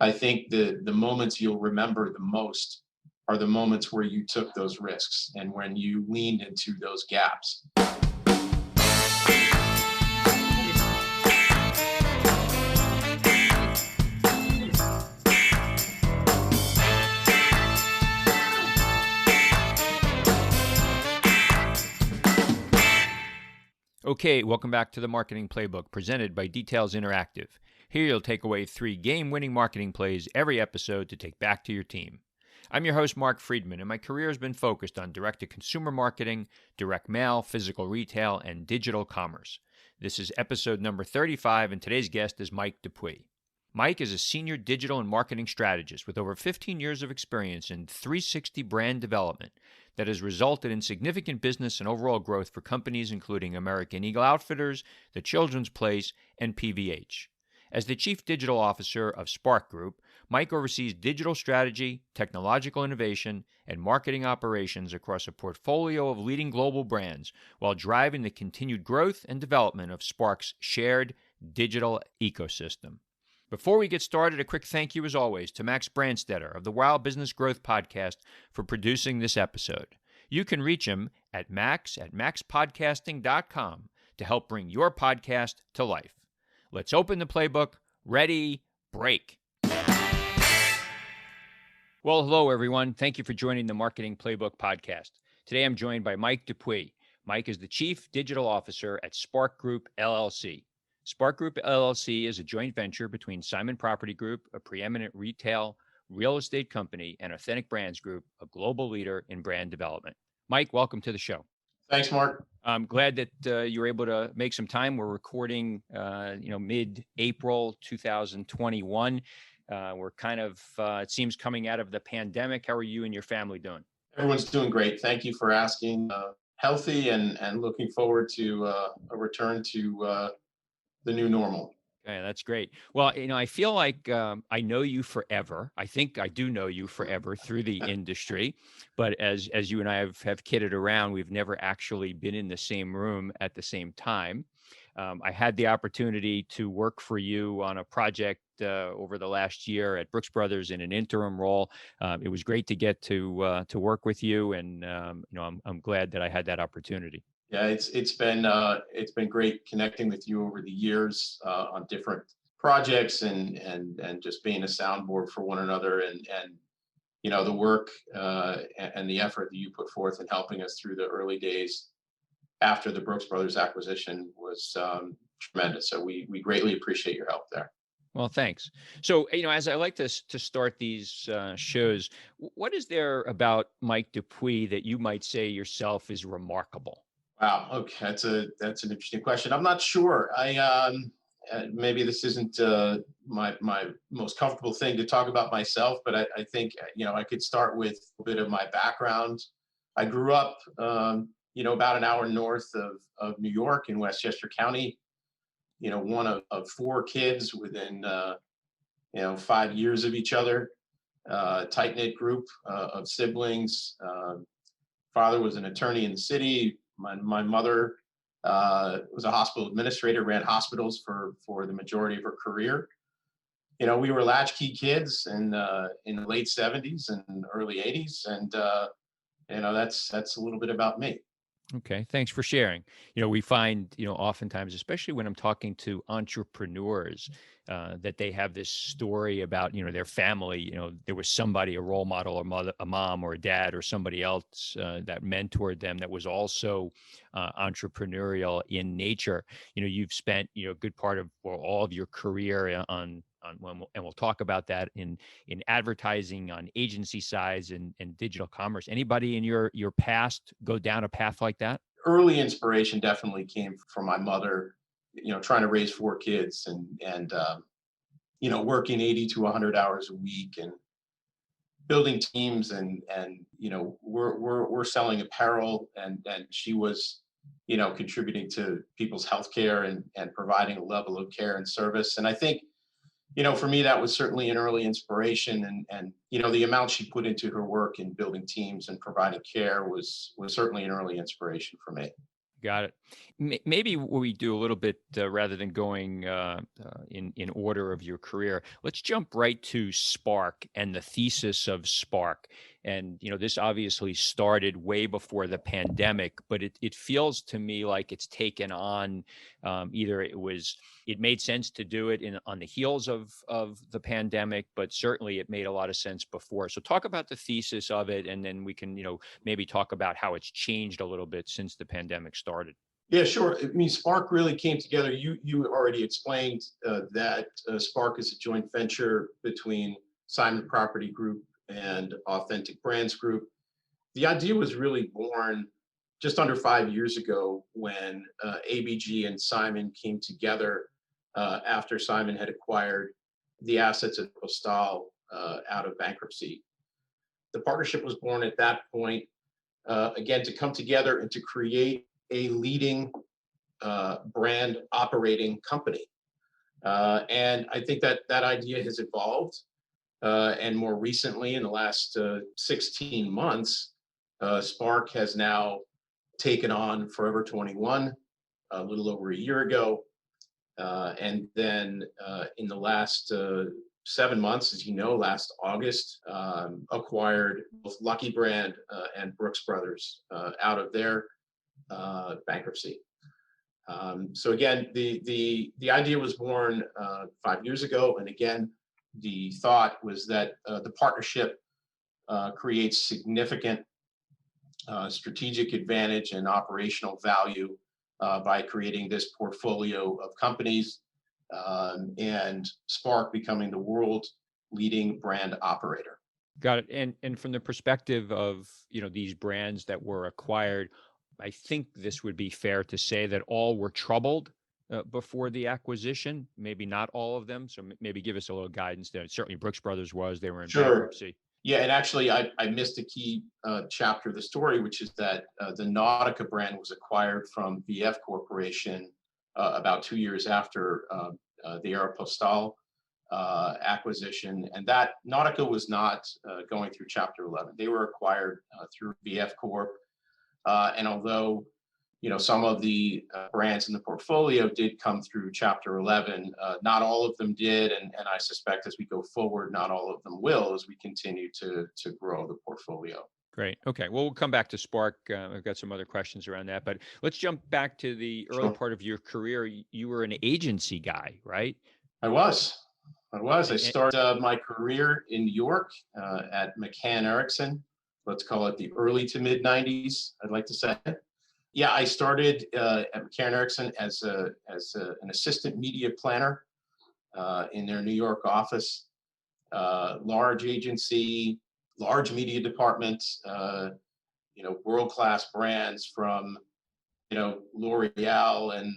I think the moments you'll remember the most are the moments where you took those risks and when you leaned into those gaps. Okay, welcome back to the Marketing Playbook presented by Details Interactive. Here you'll take away 3 game-winning marketing plays every episode to take back to your team. I'm your host, Mark Friedman, and my career has been focused on direct-to-consumer marketing, direct mail, physical retail, and digital commerce. This is episode number 35, and today's guest is Mike Dupuis. Mike is a senior digital and marketing strategist with over 15 years of experience in 360 brand development that has resulted in significant business and overall growth for companies including American Eagle Outfitters, The Children's Place, and PVH. As the Chief Digital Officer of SPARC Group, Mike oversees digital strategy, technological innovation, and marketing operations across a portfolio of leading global brands while driving the continued growth and development of SPARC's shared digital ecosystem. Before we get started, a quick thank you, as always, to Max Brandstetter of the Wild Business Growth Podcast for producing this episode. You can reach him at maxpodcasting.com to help bring your podcast to life. Let's open the playbook. Ready, break. Well, hello, everyone. Thank you for joining the Marketing Playbook podcast. Today, I'm joined by Mike Dupuis. Mike is the Chief Digital Officer at SPARC Group, LLC. SPARC Group LLC is a joint venture between Simon Property Group, a preeminent retail real estate company, and Authentic Brands Group, a global leader in brand development. Mike, welcome to the show. Thanks, Mark. I'm glad that you were able to make some time. We're recording, mid-April 2021. We're kind of, it seems, coming out of the pandemic. How are you and your family doing? Everyone's doing great. Thank you for asking. Healthy and looking forward to a return to the new normal. Yeah, that's great. Well, I feel like I know you forever. I think I do know you forever through the industry, but as you and I have kidded around, we've never actually been in the same room at the same time. I had the opportunity to work for you on a project over the last year at Brooks Brothers in an interim role. It was great to get to work with you, and I'm glad that I had that opportunity. Yeah, it's been great connecting with you over the years on different projects and just being a soundboard for one another and the work and the effort that you put forth in helping us through the early days after the Brooks Brothers acquisition was tremendous. So we greatly appreciate your help there. Well, thanks. So, as I like to start these shows, what is there about Mike Dupuis that you might say yourself is remarkable? Wow. Okay, that's an interesting question. I'm not sure. Maybe this isn't my most comfortable thing to talk about myself, but I think I could start with a bit of my background. I grew up about an hour north of New York in Westchester County. One of 4 kids within 5 years of each other. Tight knit group of siblings. Father was an attorney in the city. My mother was a hospital administrator, ran hospitals for the majority of her career. We were latchkey kids in the late 70s and early 80s. And, that's a little bit about me. Okay, thanks for sharing. We find, oftentimes, especially when I'm talking to entrepreneurs, that they have this story about, their family. There was somebody, a role model, a mom or a dad or somebody else that mentored them that was also entrepreneurial in nature. You've spent, a good part of all of your career and we'll talk about that in advertising, on agency sides and digital commerce. Anybody in your past go down a path like that? Early inspiration definitely came from my mother, trying to raise 4 kids and working 80 to 100 hours a week and building teams and we're selling apparel and she was, contributing to people's healthcare and providing a level of care and service. And I think, for me, that was certainly an early inspiration and the amount she put into her work in building teams and providing care was certainly an early inspiration for me. Got it. Maybe we do a little bit rather than going in order of your career. Let's jump right to Spark and the thesis of Spark. And this obviously started way before the pandemic, but it feels to me like it's taken on either it made sense to do it on the heels of the pandemic, but certainly it made a lot of sense before. So talk about the thesis of it, and then we can maybe talk about how it's changed a little bit since the pandemic started. Yeah, sure. I mean, Spark really came together. You already explained that Spark is a joint venture between Simon Property Group and Authentic Brands Group. The idea was really born just under 5 years ago when ABG and Simon came together after Simon had acquired the assets of Postal out of bankruptcy. The partnership was born at that point, again, to come together and to create a leading brand operating company. And I think that that idea has evolved. And more recently, in the last 16 months, Spark has now taken on Forever 21 a little over a year ago. And then in the last 7 months, as you know, last August, acquired both Lucky Brand and Brooks Brothers out of their bankruptcy. So again, the idea was born 5 years ago, and again, the thought was that the partnership creates significant strategic advantage and operational value by creating this portfolio of companies, and Spark becoming the world's leading brand operator. Got it. And from the perspective of these brands that were acquired, I think this would be fair to say that all were troubled before the acquisition. Maybe not all of them. So maybe give us a little guidance there. Certainly, Brooks Brothers they were in Sure. bankruptcy. Yeah, and actually, I missed a key chapter of the story, which is that the Nautica brand was acquired from VF Corporation about 2 years after the Aeropostale acquisition, and that Nautica was not going through Chapter 11. They were acquired through VF Corp, and although some of the brands in the portfolio did come through Chapter 11. Not all of them did, and I suspect as we go forward, not all of them will as we continue to grow the portfolio. Great. Okay. Well, we'll come back to Spark. I've got some other questions around that, but let's jump back to the early Sure. part of your career. You were an agency guy, right? I was. I was. I And, started my career in New York at McCann Erickson. Let's call it the early to mid 90s, I'd like to say. Yeah, I started at McCann Erickson as an assistant media planner in their New York office. Large agency, large media department, world-class brands from, L'Oreal, and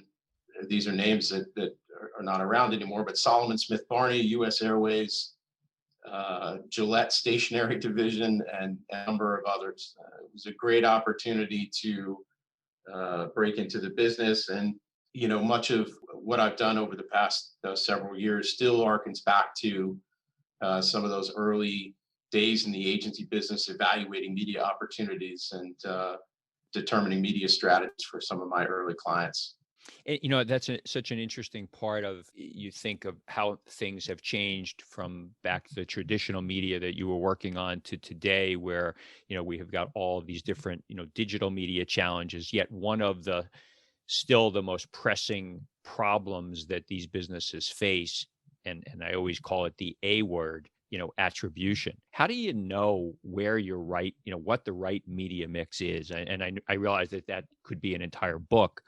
these are names that are not around anymore, but Solomon Smith Barney, US Airways, Gillette Stationery Division, and a number of others. It was a great opportunity to break into the business. And, much of what I've done over the past several years still harkens back to some of those early days in the agency business, evaluating media opportunities and determining media strategies for some of my early clients. that's such an interesting part of you think of how things have changed from back to the traditional media that you were working on to today, where we have got all of these different digital media challenges. Yet one of the still the most pressing problems that these businesses face, and I always call it the A word, attribution. How do you know where you're right, what the right media mix is? And I realize that could be an entire book,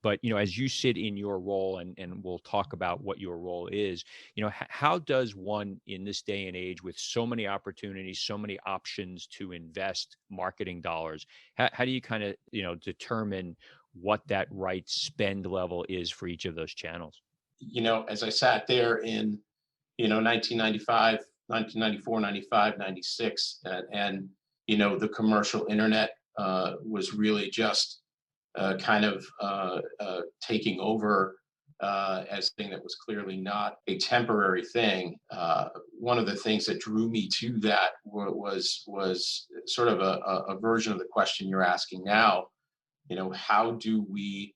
but as you sit in your role, and we'll talk about what your role is, how does one in this day and age with so many opportunities, so many options to invest marketing dollars, how do you kind of determine what that right spend level is for each of those channels? As I sat there in 1995, 1994, 95, 96, and the commercial internet was really just kind of taking over as a thing that was clearly not a temporary thing. One of the things that drew me to that was sort of a version of the question you're asking now, how do we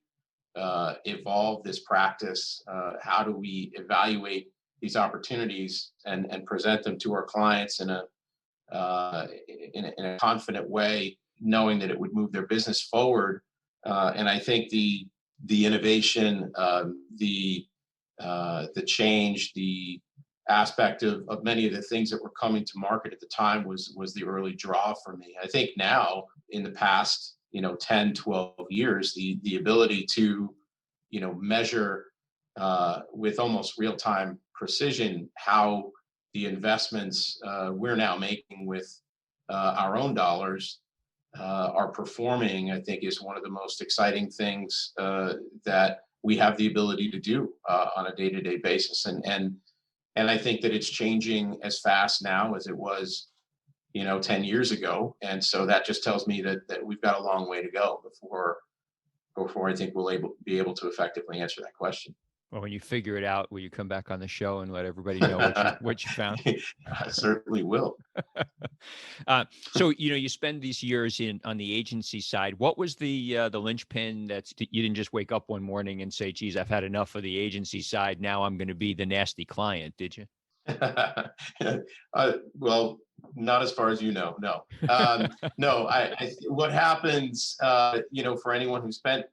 evolve this practice? How do we evaluate these opportunities and present them to our clients in a confident way, knowing that it would move their business forward? And I think the innovation, the change, the aspect of many of the things that were coming to market at the time was the early draw for me. I think now, in the past 10, 12 years, the ability to measure with almost real-time precision how the investments we're now making with our own dollars are performing, I think, is one of the most exciting things that we have the ability to do on a day-to-day basis. And I think that it's changing as fast now as it was 10 years ago. And so that just tells me that we've got a long way to go before I think we'll be able to effectively answer that question. Well, when you figure it out, will you come back on the show and let everybody know what you found? I certainly will. So you spend these years on the agency side. What was the linchpin that you didn't just wake up one morning and say, "Geez, I've had enough of the agency side. Now I'm going to be the nasty client"? Did you? Well, not as far as no. No, what happens, for anyone who spent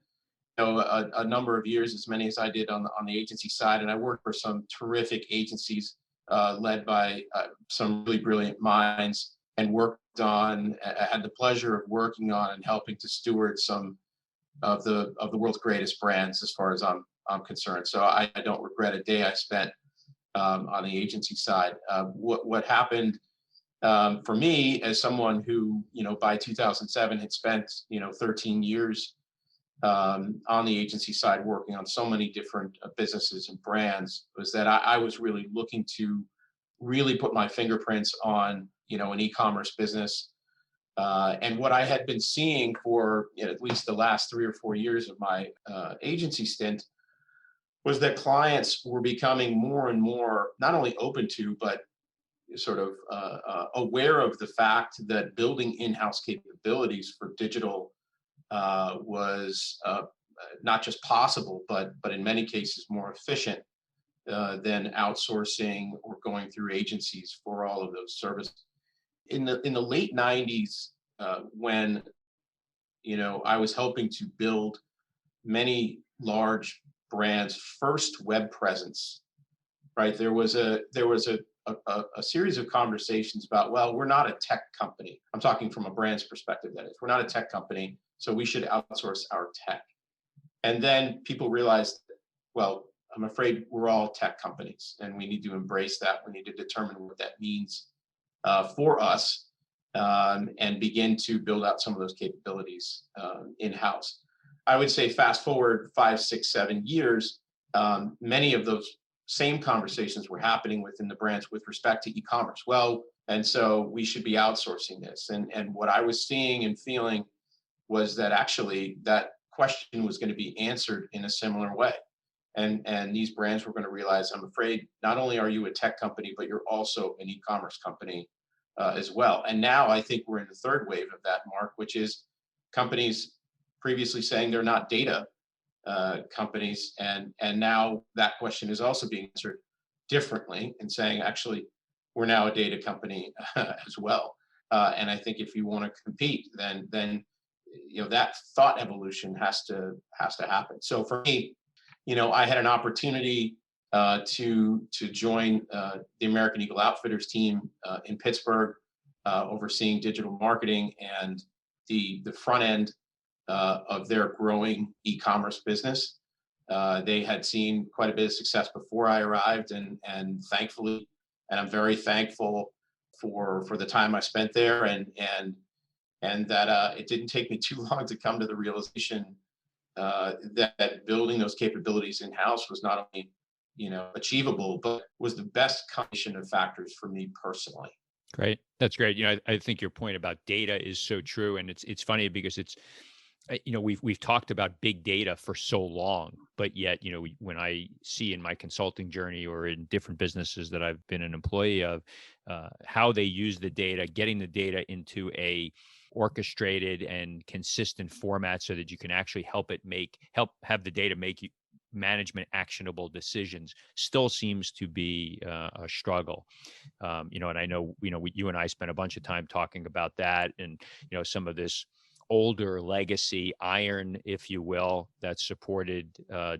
a number of years, as many as I did on the agency side, and I worked for some terrific agencies led by some really brilliant minds, and I had the pleasure of working on and helping to steward some of the world's greatest brands, as far as I'm concerned. So I don't regret a day I spent on the agency side. What happened for me, as someone who, by 2007 had spent, 13 years on the agency side working on so many different businesses and brands, was that I was really looking to really put my fingerprints on, an e-commerce business. And what I had been seeing for at least the last 3 or 4 years of my agency stint was that clients were becoming more and more not only open to, but sort of aware of the fact that building in-house capabilities for digital was not just possible, but in many cases more efficient than outsourcing or going through agencies for all of those services. In the late 90s, when I was helping to build many large brands' first web presence, right? There was a series of conversations about, well, we're not a tech company. I'm talking from a brand's perspective, that is. We're not a tech company, so we should outsource our tech. And then people realized, well, I'm afraid we're all tech companies, and we need to embrace that. We need to determine what that means for us, and begin to build out some of those capabilities in-house. I would say fast forward 5, 6, 7 years, many of those same conversations were happening within the brands with respect to e-commerce. Well, and so we should be outsourcing this. And what I was seeing and feeling was that actually that question was going to be answered in a similar way. And these brands were going to realize, I'm afraid, not only are you a tech company, but you're also an e-commerce company as well. And now I think we're in the third wave of that, Mark, which is companies previously saying they're not data companies, and now that question is also being answered differently, and saying, actually, we're now a data company as well. And I think if you want to compete, then that thought evolution has to happen. So for me, I had an opportunity to join the American Eagle Outfitters team in Pittsburgh, overseeing digital marketing and the front end of their growing e-commerce business. They had seen quite a bit of success before I arrived, and thankfully, and I'm very thankful for the time I spent there, and that it didn't take me too long to come to the realization that building those capabilities in-house was not only achievable, but was the best combination of factors for me personally. Great. That's great. I think your point about data is so true. And it's funny because we've talked about big data for so long, but yet, when I see in my consulting journey or in different businesses that I've been an employee of, how they use the data, getting the data into a orchestrated and consistent format so that you can actually help have the data make management actionable decisions still seems to be a struggle. And I know, you and I spent a bunch of time talking about that, and, some of this older legacy iron, if you will, that supported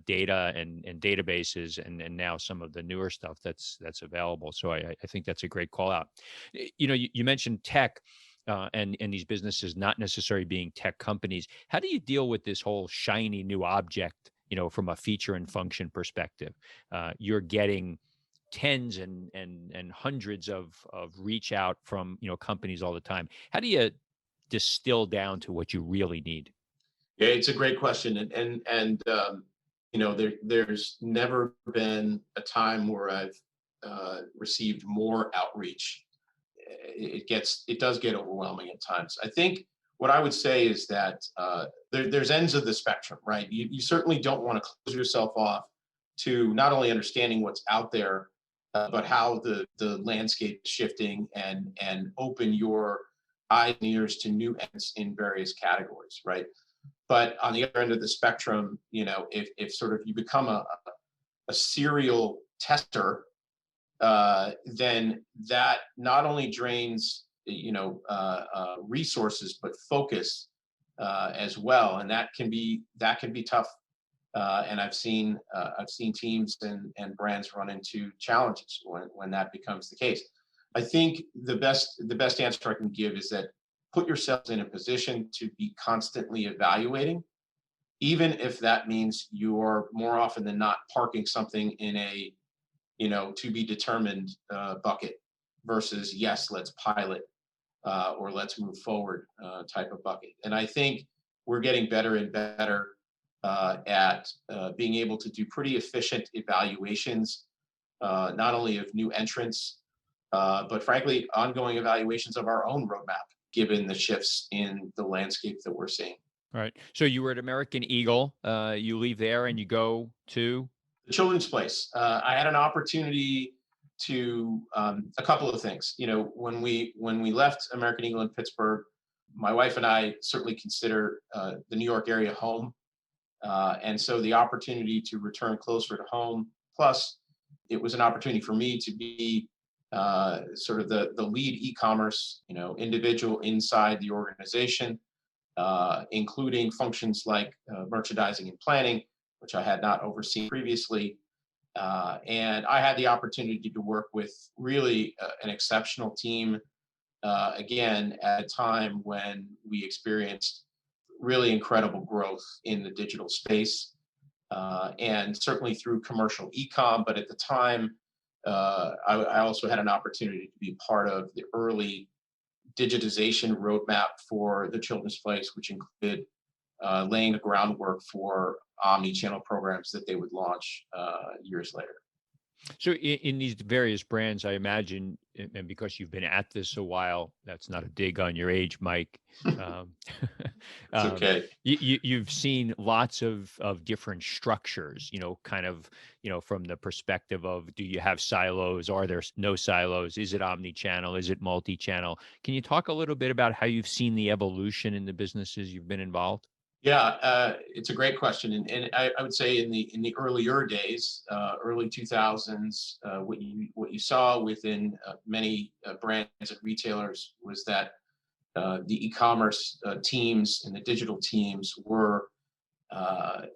data and databases, and now some of the newer stuff that's available. So I think that's a great call out. You mentioned tech. And these businesses not necessarily being tech companies. How do you deal with this whole shiny new object, from a feature and function perspective? You're getting tens and hundreds of reach out from companies all the time. How do you distill down to what you really need? Yeah, it's a great question, there's never been a time where I've received more outreach. It does get overwhelming at times. I think what I would say is that there's ends of the spectrum, right? You certainly don't want to close yourself off to not only understanding what's out there, but how the landscape is shifting, and open your eyes and ears to new ends in various categories, right? But on the other end of the spectrum, if sort of you become a serial tester, then that not only drains resources but focus as well, and that can be tough. And I've seen teams and brands run into challenges when that becomes the case. I think the best answer I can give is that put yourselves in a position to be constantly evaluating, even if that means you're more often than not parking something in a to be determined bucket versus yes, let's pilot or let's move forward type of bucket. And I think we're getting better and better at being able to do pretty efficient evaluations, not only of new entrants, but frankly, ongoing evaluations of our own roadmap, given the shifts in the landscape that we're seeing. All right. So you were at American Eagle. You leave there and you go to The Children's Place. I had an opportunity to a couple of things. When we left American Eagle in Pittsburgh, my wife and I certainly consider the New York area home, and so the opportunity to return closer to home. Plus, it was an opportunity for me to be sort of the lead e-commerce individual inside the organization, including functions like merchandising and planning, which I had not overseen previously. And I had the opportunity to work with really an exceptional team, again, at a time when we experienced really incredible growth in the digital space, and certainly through commercial e-com. But at the time, I also had an opportunity to be part of the early digitization roadmap for the Children's Place, which included laying the groundwork for omni-channel programs that they would launch years later. So in these various brands, I imagine, and because you've been at this a while, that's not a dig on your age, Mike. Um, It's okay. you've seen lots of different structures, kind of, from the perspective of, do you have silos? Are there no silos? Is it omni-channel? Is it multi-channel? Can you talk a little bit about how you've seen the evolution in the businesses you've been involved? Yeah, it's a great question, and I would say in the earlier days, early 2000s, what you saw within many brands and retailers was that the e-commerce teams and the digital teams were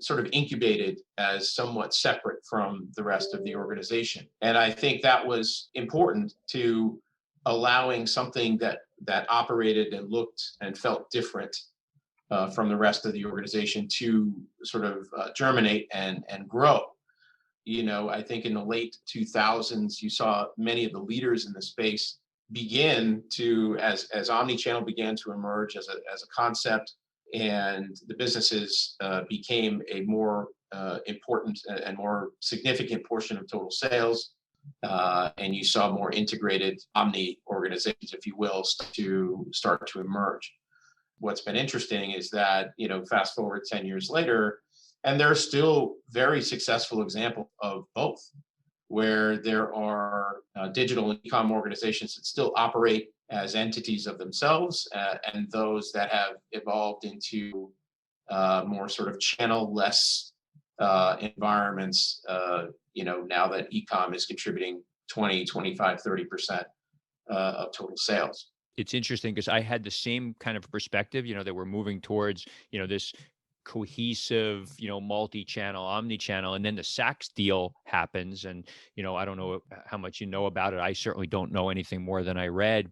sort of incubated as somewhat separate from the rest of the organization, and I think that was important to allowing something that operated and looked and felt different from the rest of the organization to sort of germinate and grow. I think in the late 2000s, you saw many of the leaders in the space begin to, as omni-channel began to emerge as a concept, and the businesses became a more important and more significant portion of total sales. And you saw more integrated omni organizations, if you will, start to emerge. What's been interesting is that, fast forward 10 years later, and there are still very successful examples of both, where there are digital and e-com organizations that still operate as entities of themselves, and those that have evolved into more sort of channel-less environments, now that e-com is contributing 20, 25, 30% of total sales. It's interesting because I had the same kind of perspective, that we're moving towards, this cohesive, multi-channel, omni-channel, and then the Saks deal happens. And, I don't know how much you know about it. I certainly don't know anything more than I read,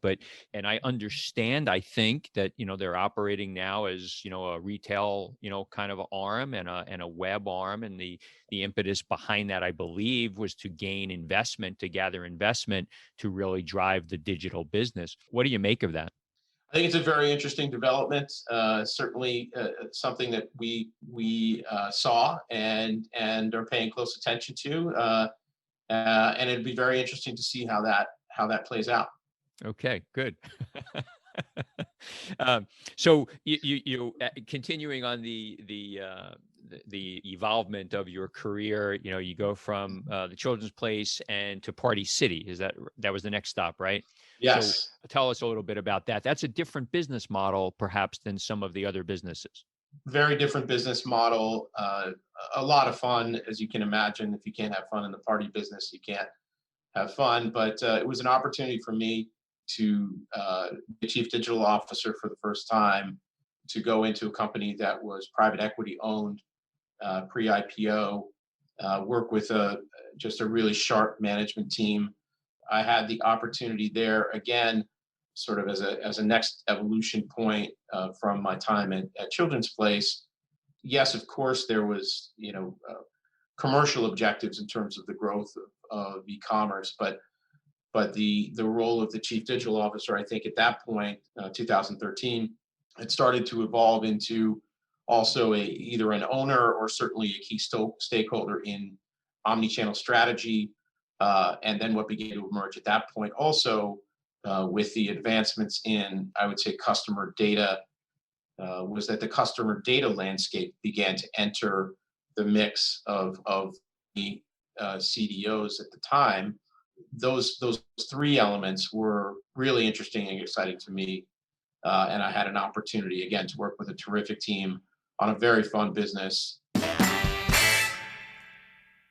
and I understand, I think that, they're operating now as, a retail, kind of arm and a web arm. And the impetus behind that, I believe, was to gain investment, to gather investment to really drive the digital business. What do you make of that? I think it's a very interesting development. Certainly, something that we saw and are paying close attention to, and it'd be very interesting to see how that plays out. Okay, good. um, so continuing on the evolvement of your career, you go from the Children's Place and to Party City. That was the next stop, right? So Yes. tell us a little bit about that. That's a different business model, perhaps, than some of the other businesses. Very different business model. A lot of fun, as you can imagine. If you can't have fun in the party business, you can't have fun. But it was an opportunity for me to be chief digital officer for the first time, to go into a company that was private equity owned, pre-IPO, work with just a really sharp management team. I had the opportunity there again, sort of as a next evolution point from my time at Children's Place. Yes, of course, there was commercial objectives in terms of the growth of e-commerce, but the role of the chief digital officer, I think at that point, 2013, it started to evolve into also either an owner or certainly a key stakeholder in omni-channel strategy. And then what began to emerge at that point also, with the advancements in, I would say, customer data, was that the customer data landscape began to enter the mix of the CDOs at the time. Those three elements were really interesting and exciting to me. And I had an opportunity, again, to work with a terrific team on a very fun business.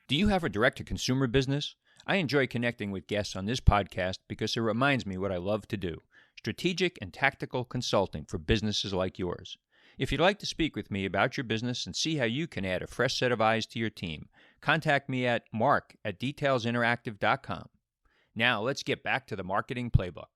Do you have a direct-to-consumer business? I enjoy connecting with guests on this podcast because it reminds me what I love to do: strategic and tactical consulting for businesses like yours. If you'd like to speak with me about your business and see how you can add a fresh set of eyes to your team, contact me at mark@detailsinteractive.com. Now, let's get back to the Marketing Playbook.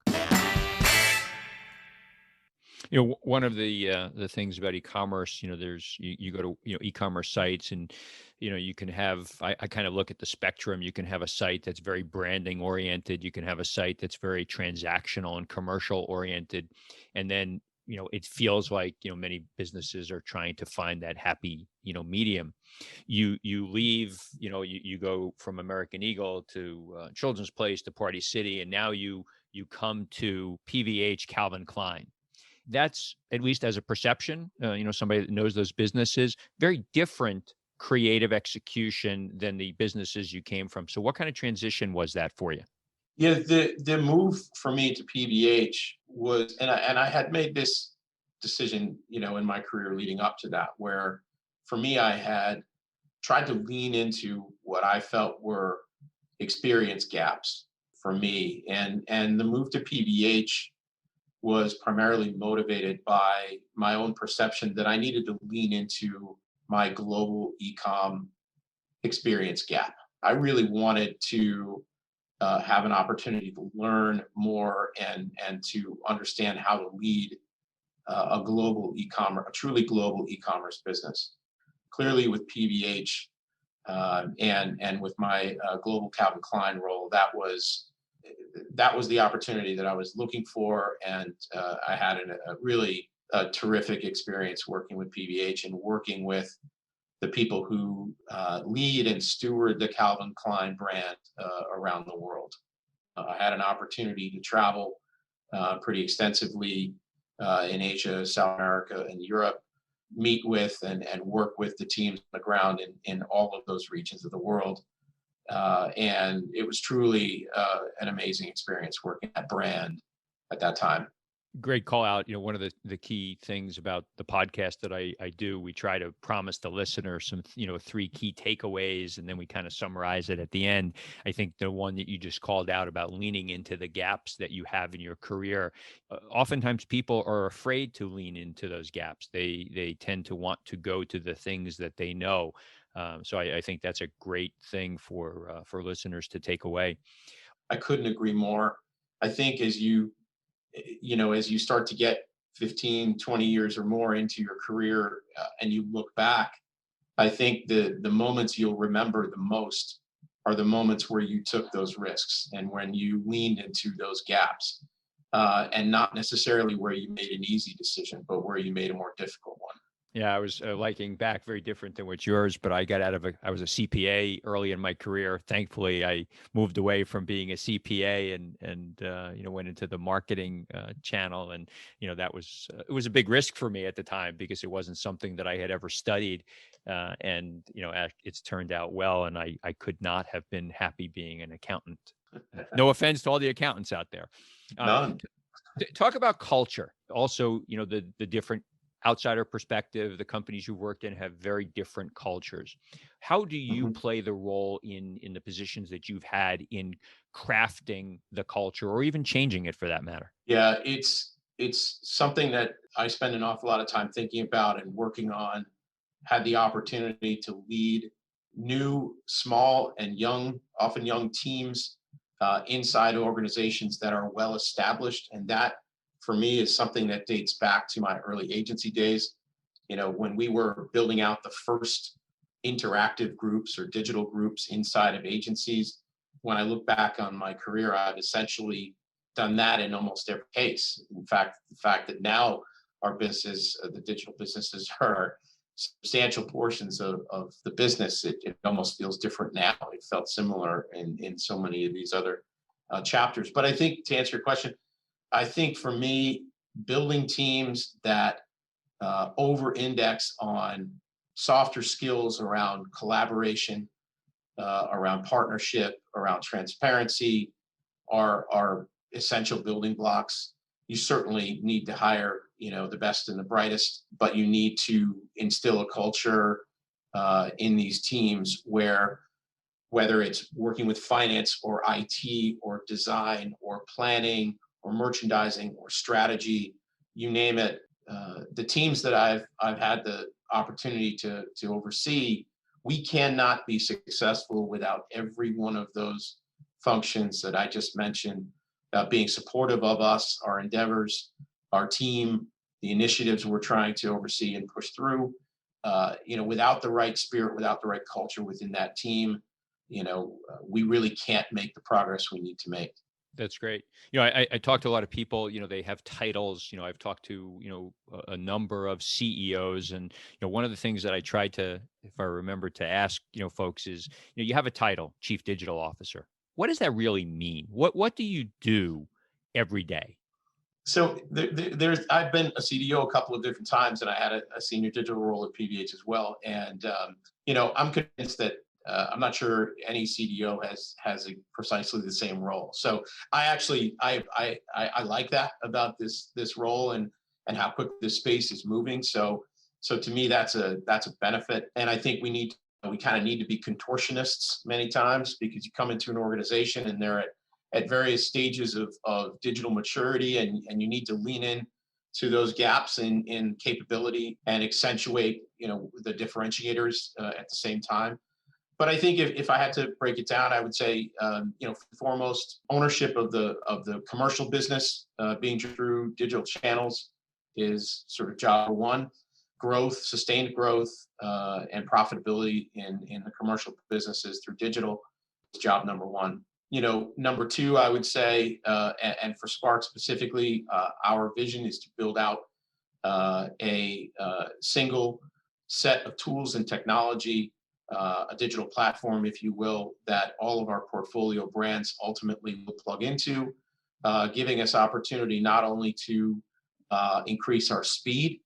One of the things about e-commerce, there's you go to e-commerce sites, and you can have, I kind of look at the spectrum. You can have a site that's very branding oriented. You can have a site that's very transactional and commercial oriented, and then it feels like many businesses are trying to find that happy medium. You leave, you go from American Eagle to Children's Place to Party City, and now you come to PVH, Calvin Klein. That's, at least as a perception, somebody that knows those businesses, very different creative execution than the businesses you came from. So what kind of transition was that for you? Yeah, the move for me to PVH was, and I had made this decision, in my career leading up to that, where for me, I had tried to lean into what I felt were experience gaps for me. And the move to PVH was primarily motivated by my own perception that I needed to lean into my global e-com experience gap. I really wanted to have an opportunity to learn more and to understand how to lead a global e-commerce, a truly global e-commerce business. Clearly, with PVH and with my global Calvin Klein role, that was the opportunity that I was looking for, and I had a really terrific experience working with PVH and working with the people who lead and steward the Calvin Klein brand around the world. I had an opportunity to travel pretty extensively in Asia, South America, and Europe, meet with and work with the teams on the ground in all of those regions of the world. And it was truly an amazing experience working at brand at that time. Great call out. One of the key things about the podcast that I do, we try to promise the listener some, three key takeaways, and then we kind of summarize it at the end. I think the one that you just called out about leaning into the gaps that you have in your career, oftentimes people are afraid to lean into those gaps. They tend to want to go to the things that they know. So I think that's a great thing for listeners to take away. I couldn't agree more. I think as you start to get 15, 20 years or more into your career, and you look back, I think the moments you'll remember the most are the moments where you took those risks and when you leaned into those gaps, and not necessarily where you made an easy decision, but where you made a more difficult one. Yeah, I was liking back, very different than what's yours, but I was a CPA early in my career. Thankfully, I moved away from being a CPA and went into the marketing channel. And, that was, it was a big risk for me at the time because it wasn't something that I had ever studied. It's turned out well, and I could not have been happy being an accountant. No offense to all the accountants out there. None. Talk about culture. Also, the different outsider perspective, the companies you've worked in have very different cultures. How do you Mhm. play the role in the positions that you've had in crafting the culture or even changing it for that matter? Yeah, it's something that I spend an awful lot of time thinking about and working on. Had the opportunity to lead new, small, and young, often young teams inside organizations that are well established, and that for me is something that dates back to my early agency days. When we were building out the first interactive groups or digital groups inside of agencies. When I look back on my career, I've essentially done that in almost every case. In fact, the fact that now our business, the digital businesses, are substantial portions of the business, it almost feels different now. It felt similar in so many of these other chapters. But I think to answer your question, I think for me, building teams that over index on softer skills around collaboration, around partnership, around transparency are essential building blocks. You certainly need to hire, the best and the brightest, but you need to instill a culture in these teams where whether it's working with finance or IT or design or planning or merchandising or strategy, you name it. The teams that I've had the opportunity to oversee, we cannot be successful without every one of those functions that I just mentioned being supportive of us, our endeavors, our team, the initiatives we're trying to oversee and push through. Without the right spirit, without the right culture within that team, we really can't make the progress we need to make. That's great. I talk to a lot of people, they have titles. I've talked to, a number of CEOs. And, one of the things that I try to, if I remember to ask, folks is, you have a title, Chief Digital Officer. What does that really mean? What do you do every day? So I've been a CDO a couple of different times, and I had a senior digital role at PVH as well. And I'm convinced that I'm not sure any CDO has precisely the same role. So I actually I like that about this role and how quick this space is moving. So to me that's a benefit, and I think we kind of need to be contortionists many times because you come into an organization and they're at various stages of digital maturity, and you need to lean in to those gaps in capability and accentuate the differentiators at the same time. But I think if I had to break it down, I would say foremost ownership of the commercial business being through digital channels is sort of job one. Growth, sustained growth, and profitability in the commercial businesses through digital is job number one. Number two, I would say, and for SPARC specifically, our vision is to build out a single set of tools and technology, a digital platform, if you will, that all of our portfolio brands ultimately will plug into, giving us opportunity not only to increase our speed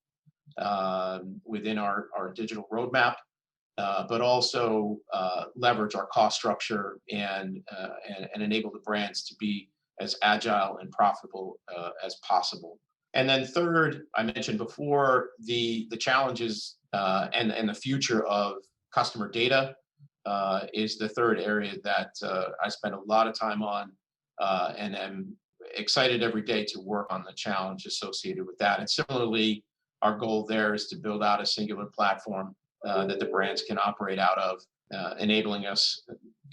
within our digital roadmap, but also leverage our cost structure and enable the brands to be as agile and profitable as possible. And then third, I mentioned before the challenges and the future of customer data is the third area that I spend a lot of time on and am excited every day to work on the challenge associated with that. And similarly, our goal there is to build out a singular platform that the brands can operate out of, enabling us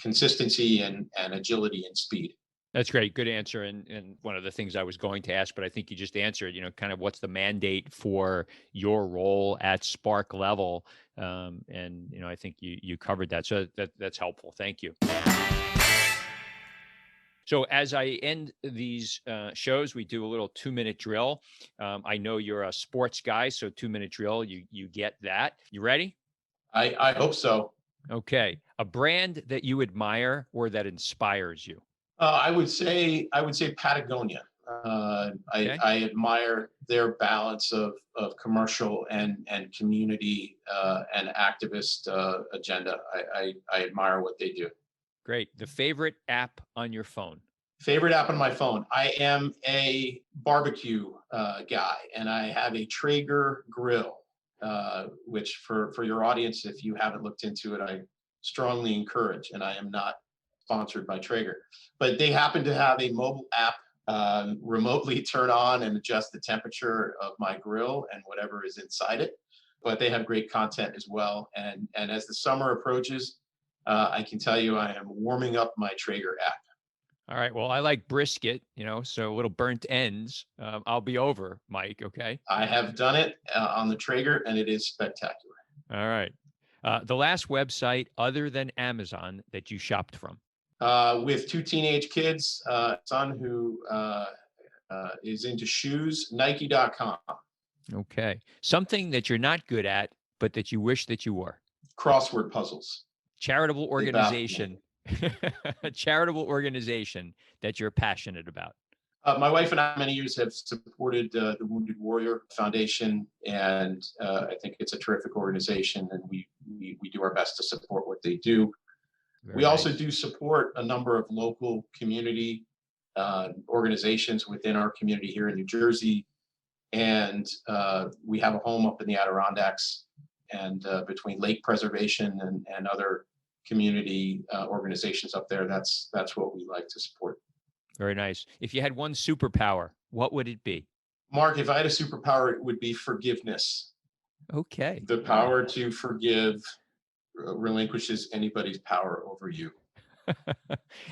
consistency and agility and speed. That's great. Good answer. And one of the things I was going to ask, but I think you just answered, kind of what's the mandate for your role at SPARC level? And, I think you covered that. So that's helpful. Thank you. So as I end these shows, we do a little 2-minute drill. I know you're a sports guy, so 2-minute drill, you get that. You ready? I hope so. Okay. A brand that you admire or that inspires you? I would say Patagonia. Okay. I admire their balance of commercial and community and activist agenda. I admire what they do. Great. The favorite app on your phone? Favorite app on my phone. I am a barbecue guy, and I have a Traeger grill, which for your audience, if you haven't looked into it, I strongly encourage. And I am not sponsored by Traeger, but they happen to have a mobile app, remotely turn on and adjust the temperature of my grill and whatever is inside it. But they have great content as well. And as the summer approaches, I can tell you I am warming up my Traeger app. All right. Well, I like brisket, so a little burnt ends. I'll be over, Mike. Okay. I have done it on the Traeger, and it is spectacular. All right. The last website other than Amazon that you shopped from? With 2 teenage kids, son who is into shoes, Nike.com. Okay. Something that you're not good at, but that you wish that you were? Crossword puzzles. Charitable organization. A charitable organization that you're passionate about? My wife and I, many years, have supported the Wounded Warrior Foundation, and I think it's a terrific organization, and we do our best to support what they do. We also do support a number of local community organizations within our community here in New Jersey, and we have a home up in the Adirondacks, and between lake preservation and other community organizations up there, that's what we like to support. Very nice. If you had one superpower, what would it be? Mark, if I had a superpower, it would be forgiveness. Okay. The power to forgive relinquishes anybody's power over you.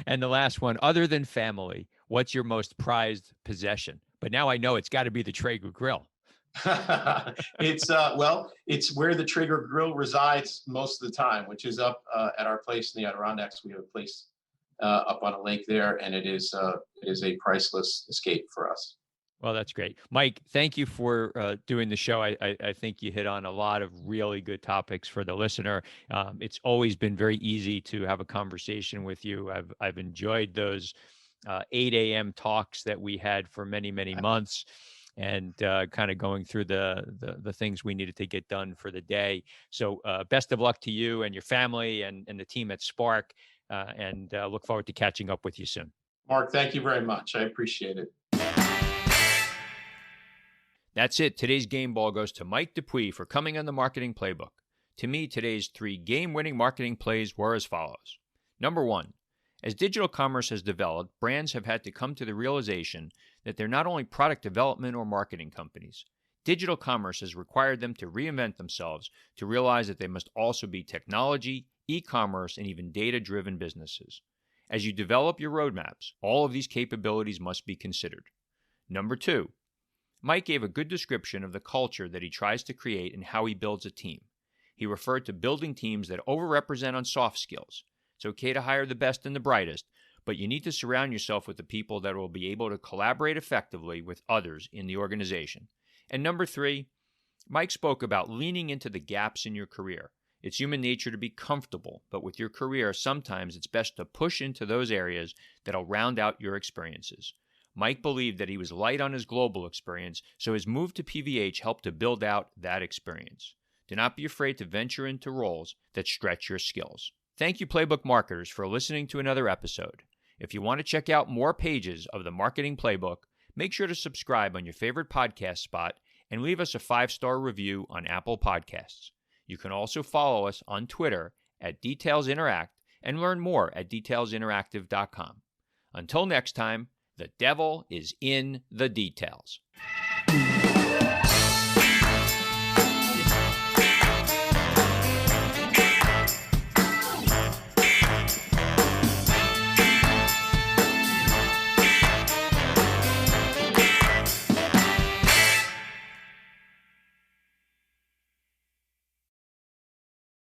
And the last one, other than family, what's your most prized possession? But now I know it's got to be the Traeger grill. It's where the Traeger grill resides most of the time, which is up at our place in the Adirondacks. We have a place up on a lake there, and it is a priceless escape for us. Well, that's great. Mike, thank you for doing the show. I think you hit on a lot of really good topics for the listener. It's always been very easy to have a conversation with you. I've enjoyed those 8 a.m. talks that we had for many, many months, and kind of going through the things we needed to get done for the day. So best of luck to you and your family and the team at SPARC, and look forward to catching up with you soon. Mark, thank you very much. I appreciate it. That's it. Today's game ball goes to Mike Dupuis for coming on the Marketing Playbook. To me, today's 3 game-winning marketing plays were as follows. Number 1, as digital commerce has developed, brands have had to come to the realization that they're not only product development or marketing companies. Digital commerce has required them to reinvent themselves to realize that they must also be technology, e-commerce, and even data-driven businesses. As you develop your roadmaps, all of these capabilities must be considered. Number 2, Mike gave a good description of the culture that he tries to create and how he builds a team. He referred to building teams that overrepresent on soft skills. It's okay to hire the best and the brightest, but you need to surround yourself with the people that will be able to collaborate effectively with others in the organization. And number 3, Mike spoke about leaning into the gaps in your career. It's human nature to be comfortable, but with your career, sometimes it's best to push into those areas that'll round out your experiences. Mike believed that he was light on his global experience, so his move to PVH helped to build out that experience. Do not be afraid to venture into roles that stretch your skills. Thank you, Playbook marketers, for listening to another episode. If you want to check out more pages of the Marketing Playbook, make sure to subscribe on your favorite podcast spot and leave us a 5-star review on Apple Podcasts. You can also follow us on Twitter at DetailsInteract and learn more at detailsinteractive.com. Until next time, the devil is in the details.